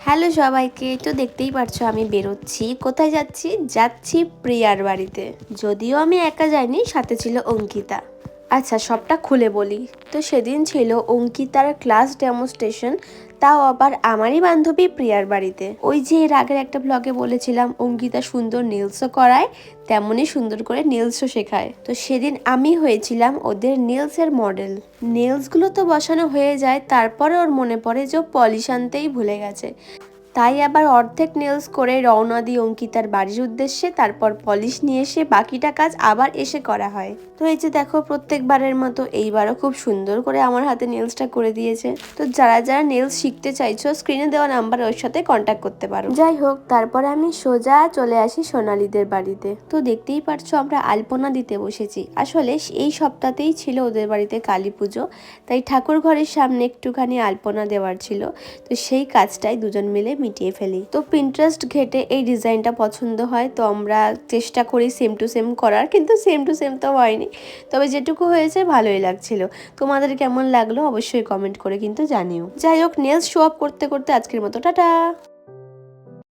Hello সবাইকে, তো দেখতেই পারছো আমি বেরোচ্ছি। কোথায় যাচ্ছি? যাচ্ছি প্রিয়ার বাড়িতে। যদিও আমি একা যাইনি, সাথে ছিল অঙ্কিতা। আচ্ছা, সবটা খুলে বলি। তো সেদিন ছিল অঙ্কিতার ক্লাস ডেমনস্ট্রেশন, তাও আবার আমারই বান্ধবী প্রিয়ার বাড়িতে। ওই যে এর আগের একটা ব্লগে বলেছিলাম অঙ্কিতা সুন্দর নেলসও করায়, তেমনই সুন্দর করে নেলসও শেখায়। তো সেদিন আমি হয়েছিলাম ওদের নেলসের মডেল। নেলসগুলো তো বসানো হয়ে যায়, তারপরে ওর মনে পড়ে যে ও পলিশ আনতেই ভুলে গেছে। তাই আবার অর্ধেক নেলস করে রওনা দিই অঙ্কিতার বাড়ির উদ্দেশ্যে, তারপর পলিশ নিয়ে এসে বাকিটা কাজ আবার এসে করা হয়। তো এই যে দেখো, প্রত্যেকবারের মতো এইবারও খুব সুন্দর করে আমার হাতে নেলসটা করে দিয়েছে। তো যারা যারা নেলস শিখতে চাইছো, স্ক্রিনে দেওয়া নাম্বার ওর সাথে কন্ট্যাক্ট করতে পারো। যাই হোক, তারপরে আমি সোজা চলে আসি সোনালীদের বাড়িতে। তো দেখতেই পারছো আমরা আলপনা দিতে বসেছি। আসলে এই সপ্তাহতেই ছিল ওদের বাড়িতে কালী পুজো, তাই ঠাকুর ঘরের সামনে একটুখানি আলপনা দেওয়ার ছিল। তো সেই কাজটাই দুজন মিলে মিটিয়ে ফেলি। তো পিন্টারেস্ট ঘেটে এই ডিজাইনটা পছন্দ হয়, তো আমরা চেষ্টা করি সেম টু সেম করার, কিন্তু সেম টু সেম তো হয়নি। তবে যেটুকু হয়েছে ভালোই লাগছিল। তোমাদের কেমন লাগলো অবশ্যই কমেন্ট করে কিন্তু জানিও। যাই হোক, নেলস শো আপ করতে করতে আজকের মতো টাটা।